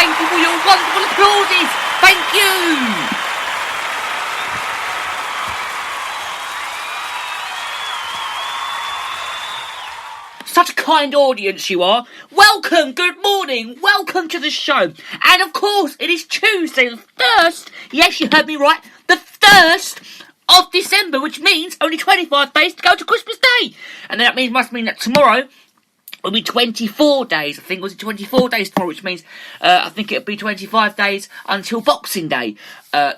Thank you for your wonderful applauses. Thank you. Such a kind audience you are. Welcome, good morning, welcome to the show. And of course, it is Tuesday, the 1st, yes, you heard me right, the 1st of December, which means only 25 days to go to Christmas Day. And that must mean that tomorrow will be 24 days. I think it was 24 days tomorrow, which means I think it'll be 25 days until Boxing Day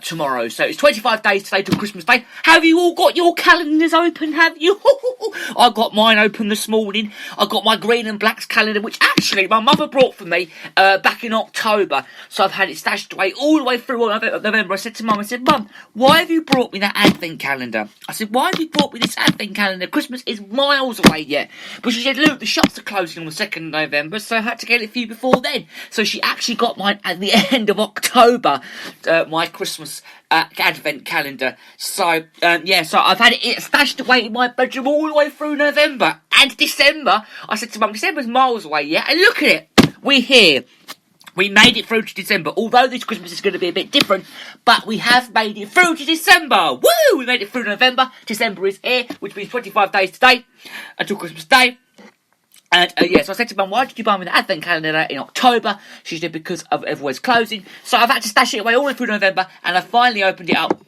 tomorrow. So it's 25 days today till Christmas Day. Have you all got your calendars open, have you? I got mine open this morning. I got my green and blacks calendar, which actually my mother brought for me back in October. So I've had it stashed away all the way through November. I said to Mum, Mum, why have you brought me that advent calendar? I said, why have you brought me this advent calendar? Christmas is miles away yet. But she said, look, the shops are closing on the 2nd of November, so I had to get it for you before then. So she actually got mine at the end of October, my Christmas advent calendar. So so I've had it stashed away in my bedroom all the way through November and December. I said to Mum, December's miles away yet, and look at it, we're here. We made it through to December, although this Christmas is going to be a bit different, but we have made it through to December. Woo! We made it through November. December is here, which means 25 days today until Christmas Day. And so I said to Mum, why did you buy me the advent calendar in October? She said, because of everywhere's closing. So I've had to stash it away all the way through November, and I finally opened it up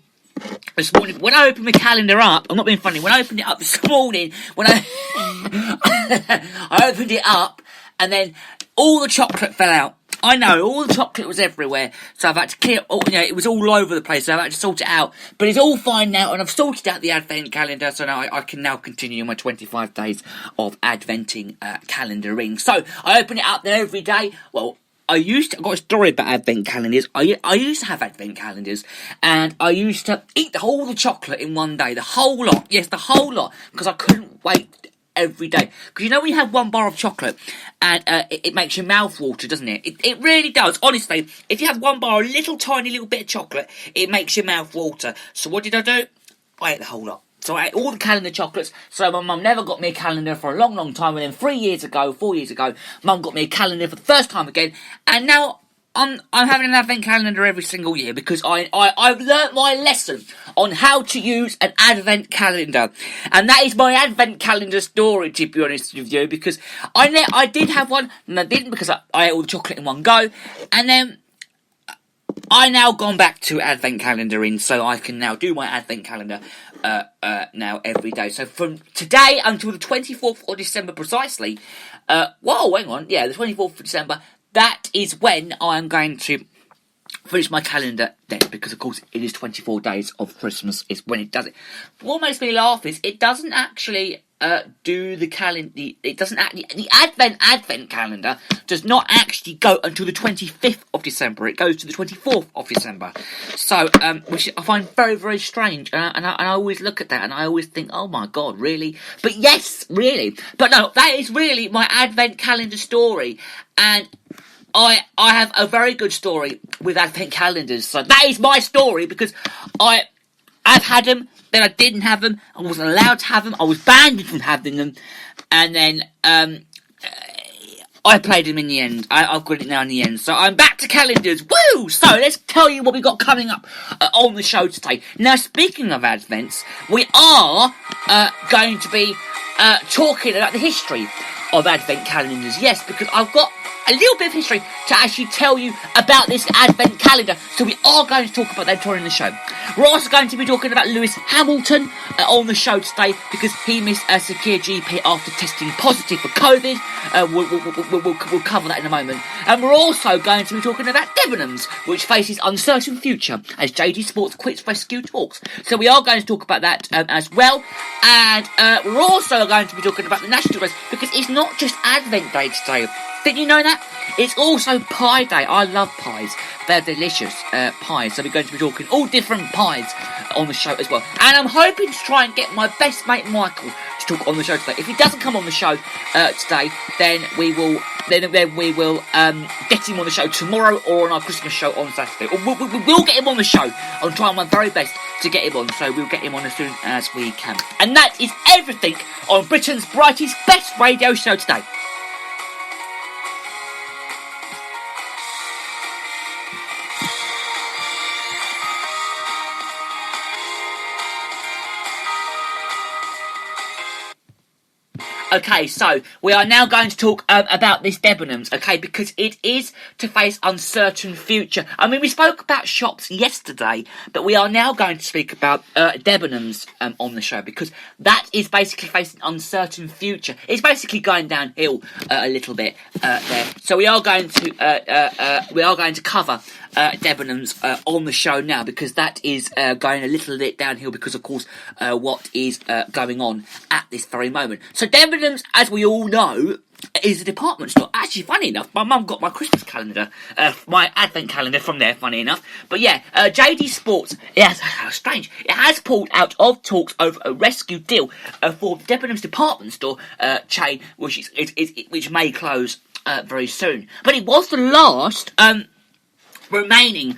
this morning. When I opened my calendar up, I'm not being funny, when I opened it up this morning, when I opened it up, and then all the chocolate fell out. I know, all the chocolate was everywhere, so I've had to clear, it was all over the place, so I've had to sort it out, but it's all fine now, and I've sorted out the advent calendar, so now I can now continue my 25 days of adventing calendaring. So, I open it up then every day. Well, I've got a story about advent calendars. I used to have advent calendars, and I used to eat all the chocolate in one day, the whole lot, yes, the whole lot, because I couldn't wait every day. Because when you have one bar of chocolate, and it makes your mouth water, doesn't it? It really does. Honestly, if you have one bar, a little tiny little bit of chocolate, it makes your mouth water. So what did I do? I ate the whole lot. So I ate all the calendar chocolates. So my mum never got me a calendar for a long, long time. And then 4 years ago, Mum got me a calendar for the first time again. And now I'm having an advent calendar every single year, because I've learnt my lesson on how to use an advent calendar. And that is my advent calendar story, to be honest with you, because I did have one, and I didn't, because I ate all the chocolate in one go. And then I now gone back to advent calendaring, so I can now do my advent calendar now every day. So from today until the 24th of December precisely, the 24th of December, that is when I'm going to finish my calendar then, because of course it is 24 days of Christmas is when it does it. What makes me laugh is it doesn't actually do the calendar. It doesn't actually, the advent calendar does not actually go until the 25th of December. It goes to the 24th of December. So, which I find very, very strange. And I always look at that and I always think, oh my God, really? But yes, really. But no, that is really my advent calendar story. And I have a very good story with advent calendars. So that is my story, because I've had them, then I didn't have them, I wasn't allowed to have them, I was banned from having them, and then I played them in the end. I've got it now in the end. So I'm back to calendars. Woo! So let's tell you what we got coming up on the show today. Now, speaking of advents, we are going to be talking about the history of advent calendars. Yes, because I've got a little bit of history to actually tell you about this advent calendar. So we are going to talk about that during the show. We're also going to be talking about Lewis Hamilton on the show today, because he missed a secure GP after testing positive for COVID. We'll cover that in a moment. And we're also going to be talking about Debenhams, which faces uncertain future as JD Sports quits rescue talks. So we are going to talk about that as well. And we're also going to be talking about the National Race, because it's not just Advent Day today. Did you know that? It's also Pie Day. I love pies. They're delicious pies. So we're going to be talking all different pies on the show as well. And I'm hoping to try and get my best mate Michael to talk on the show today. If he doesn't come on the show today, then we will get him on the show tomorrow or on our Christmas show on Saturday. Or we'll get him on the show. I'll try my very best to get him on. So we'll get him on as soon as we can. And that is everything on Britain's brightest, best radio show today. Okay, so we are now going to talk about this Debenhams, okay, because it is to face uncertain future. I mean, we spoke about shops yesterday, but we are now going to speak about Debenhams on the show, because that is basically facing uncertain future. It's basically going downhill a little bit there. So we are going to cover Debenhams on the show now, because that is going a little bit downhill because, of course, what is going on at this very moment. So Debenhams, as we all know, is a department store. Actually, funny enough, my mum got my Christmas calendar, my advent calendar from there, funny enough. But yeah, JD Sports, how strange, it has pulled out of talks over a rescue deal for Debenhams department store chain, which may close very soon. But it was the last remaining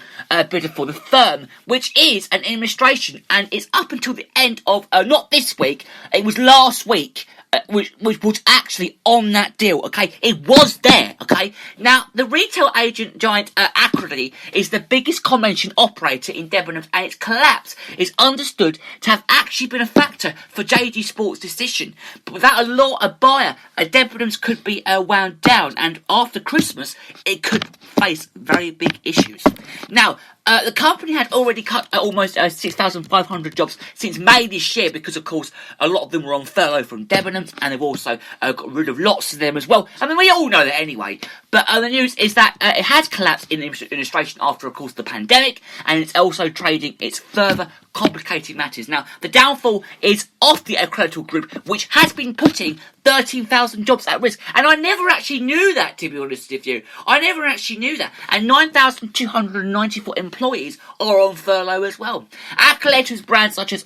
bidder for the firm, which is an administration, and it's up until the end of not this week, it was last week, which was actually on that deal, okay? It was there, okay? Now, the retail agent giant Acredy is the biggest convention operator in Debenhams, and its collapse is understood to have actually been a factor for JD Sports' decision. But without a buyer, Debenhams could be wound down, and after Christmas, it could face very big issues. Now, the company had already cut almost 6,500 jobs since May this year, because, of course, a lot of them were on furlough from Debenhams, and they've also got rid of lots of them as well. I mean, we all know that anyway. But the news is that it has collapsed in the administration after, of course, the pandemic, and it's also trading its further complicated matters. Now, the downfall is of the Accredital Group, which has been putting 13,000 jobs at risk. And I never actually knew that, to be honest with you. I never actually knew that. And 9,294 employees are on furlough as well. Our collectors brands such as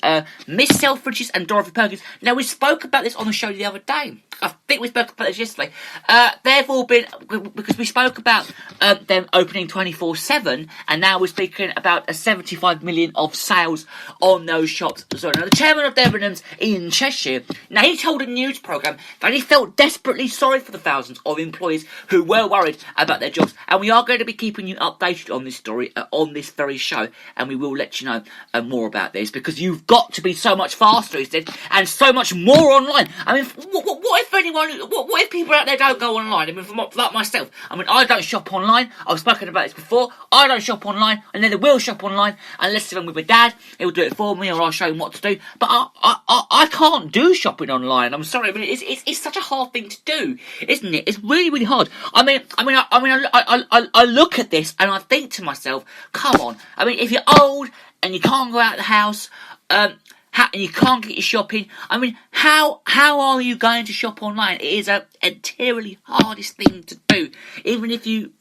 Miss Selfridges and Dorothy Perkins. Now, we spoke about this on the show the other day. I think we spoke about this yesterday. They've all been, because we spoke about them opening 24/7, and now we're speaking about a 75 million of sales on those shops. So now, the chairman of Debenhams, Ian Cheshire, now he told a news programme that he felt desperately sorry for the thousands of employees who were worried about their jobs, and we are going to be keeping you updated on this story on this very show, and we will let you know more about this, because you've got to be so much faster, he said, and so much more online. I mean, what if what if people out there don't go online? I mean, like myself, I mean, I don't shop online. I've spoken about this before. I don't shop online, and neither will shop online unless I'm with my dad. He'll do it for me, or I'll show him what to do. But I can't do shopping online. I'm sorry. I mean, it's such a hard thing to do, isn't it? It's really, really hard. I look at this and I think to myself, come on. I mean, if you're old and you can't go out of the house, and you can't get your shopping, I mean, how are you going to shop online? It is a terribly hardest thing to do, even if you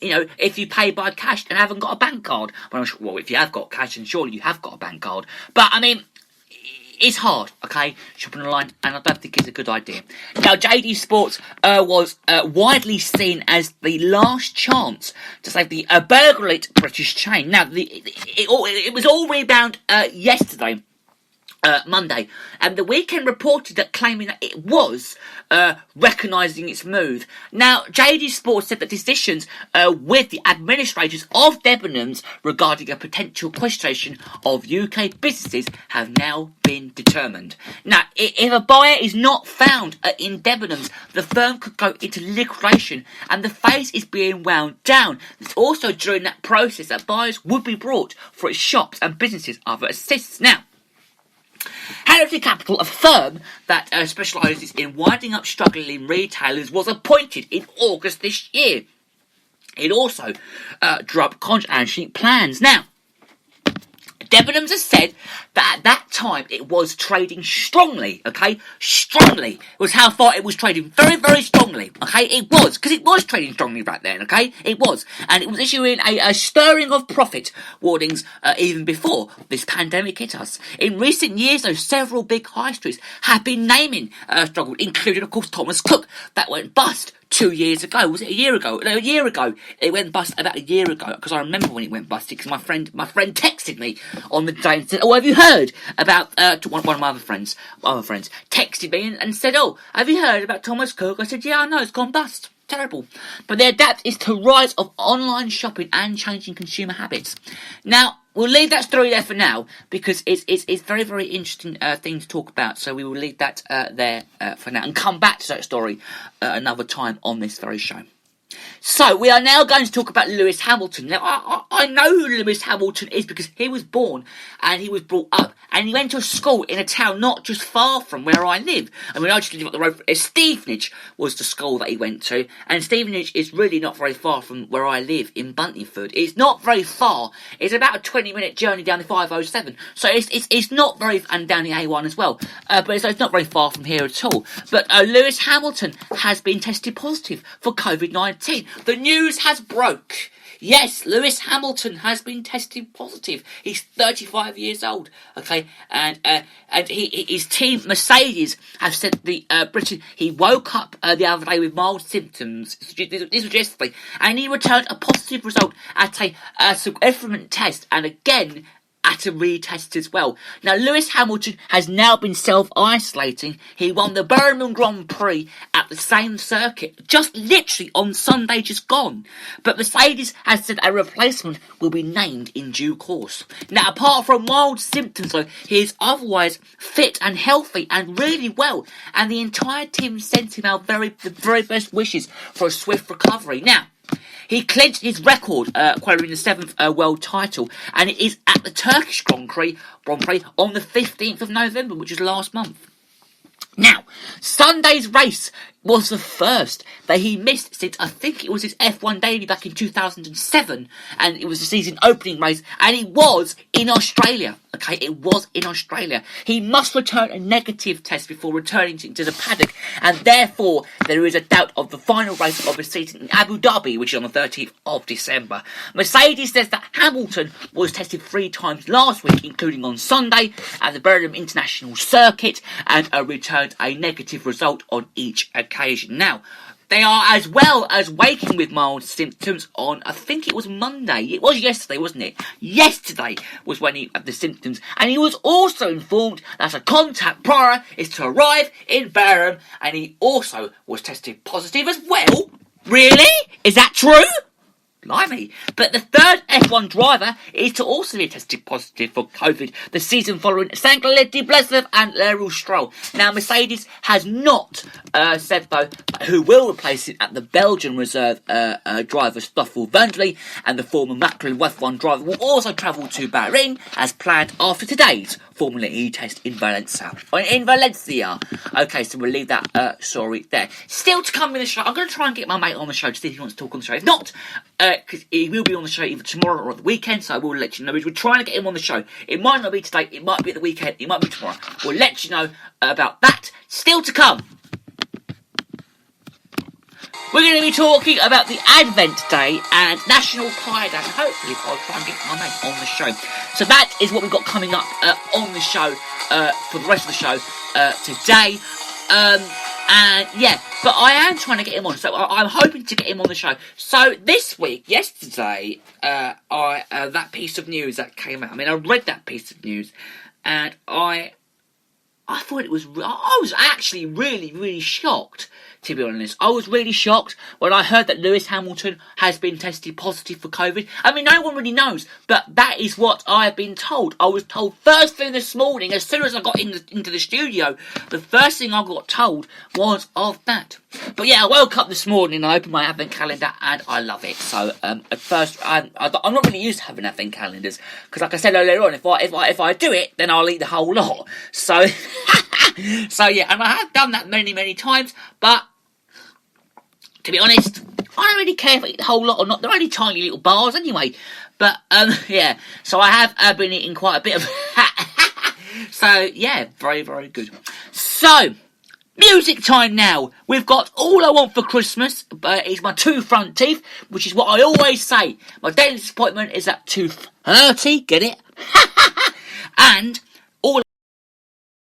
pay by cash and haven't got a bank card. Well, if you have got cash, then surely you have got a bank card. But I mean, it's hard, okay, shopping online, and I don't think it's a good idea. Now, JD Sports was widely seen as the last chance to save the burgeoning British chain. Now, it was all rebound yesterday, Monday, and the Weekend reported that, claiming that it was recognising its move. Now, JD Sports said that decisions with the administrators of Debenhams regarding a potential question of UK businesses have now been determined. Now, if a buyer is not found in Debenhams, the firm could go into liquidation, and the phase is being wound down. It's also during that process that buyers would be brought for its shops and businesses other assists. Now, Harrogate Capital, a firm that specialises in winding up struggling retailers, was appointed in August this year. It also drew up contract and sheet plans. Now, Debenhams has said that at that time it was trading strongly, okay? Strongly was how far it was trading. Very, very strongly, okay? It was, because it was trading strongly back then, okay? It was. And it was issuing a stirring of profit warnings even before this pandemic hit us. In recent years, though, several big high streets have been naming struggle, including, of course, Thomas Cook, that went bust 2 years ago. Was it a year ago? No, a year ago. It went bust about a year ago, because I remember when it went bust, because my friend texted me on the day and said, "Oh, have you heard about," one of my other friends texted me and said, "Oh, have you heard about Thomas Cook?" I said, "Yeah, I know, it's gone bust." Terrible. But the adapt is to rise of online shopping and changing consumer habits. Now, we'll leave that story there for now because it's very, very interesting thing to talk about. So we will leave that there for now and come back to that story another time on this very show. So, we are now going to talk about Lewis Hamilton. Now, I know who Lewis Hamilton is because he was born and he was brought up and he went to a school in a town not just far from where I live. I mean, I just live up the road. Stevenage was the school that he went to, and Stevenage is really not very far from where I live in Buntingford. It's not very far. It's about a 20-minute journey down the 507. So, it's not very, and down the A1 as well. But it's not very far from here at all. But Lewis Hamilton has been tested positive for COVID-19. The news has broke. Yes, Lewis Hamilton has been tested positive. He's 35 years old. Okay, and his team Mercedes have said he woke up the other day with mild symptoms. This was yesterday, and he returned a positive result at a Efferent test, and again at a retest as well. Now, Lewis Hamilton has now been self-isolating. He won the Birmingham Grand Prix at the same circuit, just literally on Sunday just gone. But Mercedes has said a replacement will be named in due course. Now, apart from mild symptoms, though, he is otherwise fit and healthy and really well. And the entire team sent him the very best wishes for a swift recovery. Now, he clinched his record, acquiring the 7th world title, and it is at the Turkish Grand Prix on the 15th of November, which is last month. Now, Sunday's race was the first that he missed since I think it was his F1 debut back in 2007, and it was the season opening race, and it was in Australia. Okay, it was in Australia. He must return a negative test before returning to the paddock, and therefore there is a doubt of the final race of the season in Abu Dhabi, which is on the 13th of December. Mercedes says that Hamilton was tested 3 times last week, including on Sunday at the Birmingham International Circuit, and returned a negative result on each occasion. Now, they are as well as waking with mild symptoms on, I think it was Monday. It was yesterday, wasn't it? Yesterday was when he had the symptoms. And he was also informed that a contact prior is to arrive in Birmingham. And he also was tested positive as well. Really? Is that true? Blimey. But the third F1 driver is to also be tested positive for COVID the season following Sankhaled Bleslev and Lawrence Stroll. Now, Mercedes has not said, though, who will replace it at the Belgian reserve driver Stoffel Vanderlei, and the former McLaren F1 driver will also travel to Bahrain as planned after today's Formula E test in Valencia. Okay, so we'll leave that story there. Still to come in the show, I'm going to try and get my mate on the show to see if he wants to talk on the show. If not, because he will be on the show either tomorrow or at the weekend, so I will let you know. We're trying to get him on the show. It might not be today, it might be at the weekend, it might be tomorrow. We'll let you know about that. Still to come, we're going to be talking about the Advent Day and National Pie Day. And hopefully I'll try and get my mate on the show. So that is what we've got coming up on the show for the rest of the show today. And yeah, but I am trying to get him on, so I'm hoping to get him on the show. So this week, yesterday, that piece of news that came out. I mean, I read that piece of news, and I thought it was. I was actually really, really shocked. To be honest, I was really shocked when I heard that Lewis Hamilton has been tested positive for COVID. I mean, no one really knows, but that is what I have been told. I was told first thing this morning, as soon as I got into the studio, the first thing I got told was of that. But yeah, I woke up this morning, I opened my advent calendar, and I love it. So at first, I'm not really used to having advent calendars, because like I said earlier on, if I do it, then I'll eat the whole lot. So, so yeah, and I have done that many, many times, but to be honest, I don't really care if I eat the whole lot or not. They're only tiny little bars anyway. But, yeah. So I have been eating quite a bit of... So, yeah. Very, very good. So, music time now. We've got All I Want for Christmas. Is my 2 front teeth, which is what I always say. My dentist appointment is at 2:30. Get it? And